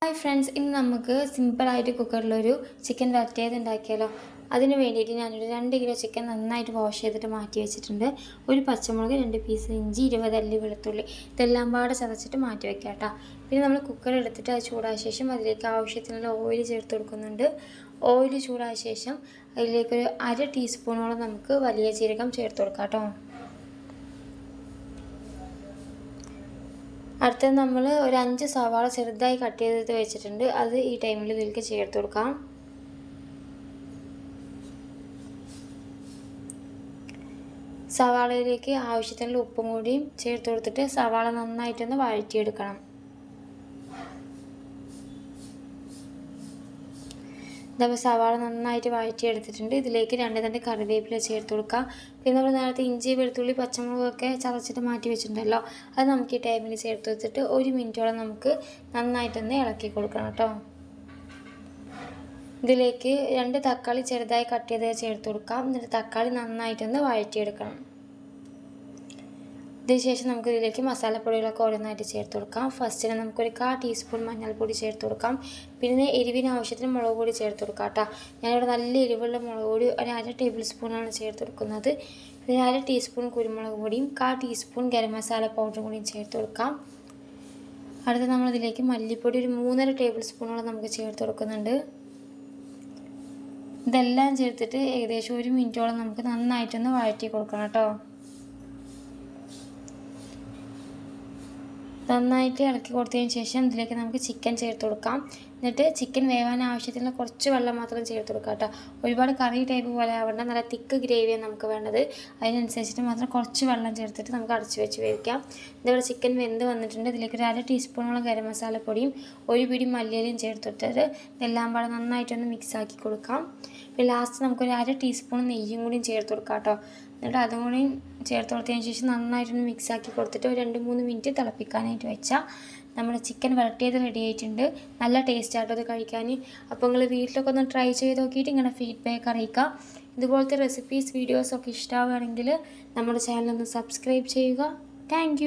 Hi friends, ഇന്ന് നമുക്ക് സിമ്പിളായിട്ട് കുക്കറിലൊരു ചിക്കൻ വരട്ടിയത് ഉണ്ടാക്കിയാലോ. അതിന് വേണ്ടിയിട്ട് ഞാനൊരു 2 കിലോ ചിക്കൻ നന്നായിട്ട് വാഷ് ചെയ്തിട്ട് മാറ്റി വെച്ചിട്ടുണ്ട്. ഒരു പച്ചമുളക്, 2 പീസ് ഇഞ്ചി, 20 അല്ലി വെളുത്തുള്ളി, ഇതെല്ലാം പാടെ ചതച്ചിട്ട് മാറ്റി വെക്കാം കേട്ടോ. പിന്നെ നമ്മൾ കുക്കർ എടുത്തിട്ട് അത് ചൂടായ ശേഷം അതിലേക്ക് ആവശ്യത്തിനുള്ള ഓയിൽ ചേർത്ത് കൊടുക്കുന്നുണ്ട്. ഓയിൽ ചൂടായ ശേഷം അതിലേക്കൊരു 1/2 ടീസ്പൂണോളം നമുക്ക് വലിയ ജീരകം ചേർത്ത് കൊടുക്കാം കേട്ടോ. അടുത്തത് നമ്മൾ ഒരു 5 സവാള ചെറുതായി കട്ട് ചെയ്ത് വെച്ചിട്ടുണ്ട്. അത് ഈ ടൈമിൽ ഇതിലേക്ക് ചേർത്ത് കൊടുക്കാം. സവാളയിലേക്ക് ആവശ്യത്തിനുള്ള ഉപ്പും കൂടിയും ചേർത്ത് കൊടുത്തിട്ട് സവാള നന്നായിട്ടൊന്ന് വഴറ്റിയെടുക്കണം. ഇതപ്പോൾ സവാള നന്നായിട്ട് വഴറ്റിയെടുത്തിട്ടുണ്ട്. ഇതിലേക്ക് 2 തണ്ട് കറിവേപ്പില ചേർത്ത് കൊടുക്കാം. പിന്നെ നമ്മൾ നേരത്തെ ഇഞ്ചി, വെളുത്തുള്ളി, പച്ചമുളകൊക്കെ ചതച്ചിട്ട് മാറ്റി വെച്ചിട്ടുണ്ടല്ലോ, അത് നമുക്ക് ഈ ടൈമിൽ ചേർത്ത് വെച്ചിട്ട് 1 മിനിറ്റോളം നമുക്ക് നന്നായിട്ടൊന്ന് ഇളക്കി കൊടുക്കണം കേട്ടോ. ഇതിലേക്ക് 2 തക്കാളി ചെറുതായി കട്ട് ചെയ്ത് ചേർത്ത് കൊടുക്കാം. എന്നിട്ട് തക്കാളി നന്നായിട്ടൊന്ന് വഴറ്റിയെടുക്കണം. ഇതിനുശേഷം നമുക്ക് ഇതിലേക്ക് മസാലപ്പൊടികളൊക്കെ ഓരോന്നായിട്ട് ചേർത്ത് കൊടുക്കാം. ഫസ്റ്റിന് നമുക്കൊരു 1/4 ടീസ്പൂൺ മഞ്ഞൾപ്പൊടി ചേർത്ത് കൊടുക്കാം. പിന്നെ എരിവിന് ആവശ്യത്തിന് മുളക് പൊടി ചേർത്ത് കൊടുക്കാം കേട്ടോ. ഞാനിവിടെ നല്ല എരിവുള്ള മുളക് പൊടി ഒരു 1/2 ടേബിൾ സ്പൂണാണ് ചേർത്ത് കൊടുക്കുന്നത്. പിന്നെ 1/2 ടീസ്പൂൺ കുരുമുളക് പൊടിയും 1/4 ടീസ്പൂൺ ഗരം മസാല പൗഡറും കൂടിയും ചേർത്ത് കൊടുക്കാം. അടുത്ത് നമ്മളിതിലേക്ക് മല്ലിപ്പൊടി ഒരു 3.5 ടേബിൾ സ്പൂണോളം നമുക്ക് ചേർത്ത് കൊടുക്കുന്നുണ്ട്. ഇതെല്ലാം ചേർത്തിട്ട് ഏകദേശം 1 മിനിറ്റോളം നമുക്ക് നന്നായിട്ടൊന്ന് വഴറ്റി കൊടുക്കണം കേട്ടോ. നന്നായിട്ട് ഇളക്കി കൊടുത്തതിന് ശേഷം ഇതിലേക്ക് നമുക്ക് ചിക്കൻ ചേർത്ത് കൊടുക്കാം. എന്നിട്ട് ചിക്കൻ വേവാൻ ആവശ്യത്തിനുള്ള കുറച്ച് വെള്ളം മാത്രം ചേർത്ത് കൊടുക്കാം കേട്ടോ. ഒരുപാട് കറി ടൈപ്പ് പോലെ ആവേണ്ട, നല്ല തിക്ക് ഗ്രേവിയാണ് നമുക്ക് വേണ്ടത്. അതിനനുസരിച്ചിട്ട് മാത്രം കുറച്ച് വെള്ളം ചേർത്തിട്ട് നമുക്ക് അടച്ച് വെച്ച് വേവിക്കാം. ഇതേപോലെ ചിക്കൻ വെന്ത് വന്നിട്ടുണ്ട്. ഇതിലേക്ക് ഒരു 1/2 ടീസ്പൂണോളം ഗരം മസാലപ്പൊടിയും 1 പിടി മല്ലിയിലയും ചേർത്തിട്ട് ഇതെല്ലാം പാടെ നന്നായിട്ടൊന്ന് മിക്സാക്കി കൊടുക്കാം. പിന്നെ ലാസ്റ്റ് നമുക്കൊരു 1/2 ടീസ്പൂൺ നെയ്യും കൂടിയും ചേർത്ത് കൊടുക്കാം കേട്ടോ. എന്നിട്ട് അതും കൂടി ചേർത്ത് കൊടുത്തതിന് ശേഷം നന്നായിട്ടൊന്ന് മിക്സാക്കി കൊടുത്തിട്ട് ഒരു 2-3 മിനിറ്റ് തിളപ്പിക്കാനായിട്ട് വെച്ചാൽ നമ്മുടെ ചിക്കൻ വരട്ടിയത് റെഡി ആയിട്ടുണ്ട്. നല്ല ടേസ്റ്റ് ആട്ടോ അത് കഴിക്കാൻ. അപ്പോൾ നിങ്ങൾ വീട്ടിലൊക്കെ ഒന്ന് ട്രൈ ചെയ്ത് നോക്കിയിട്ട് ഇങ്ങനെ ഫീഡ്ബാക്ക് അറിയിക്കുക. ഇതുപോലത്തെ റെസിപ്പീസ് വീഡിയോസൊക്കെ ഇഷ്ടമാവുകയാണെങ്കിൽ നമ്മുടെ ചാനൽ ഒന്ന് സബ്സ്ക്രൈബ് ചെയ്യുക. താങ്ക്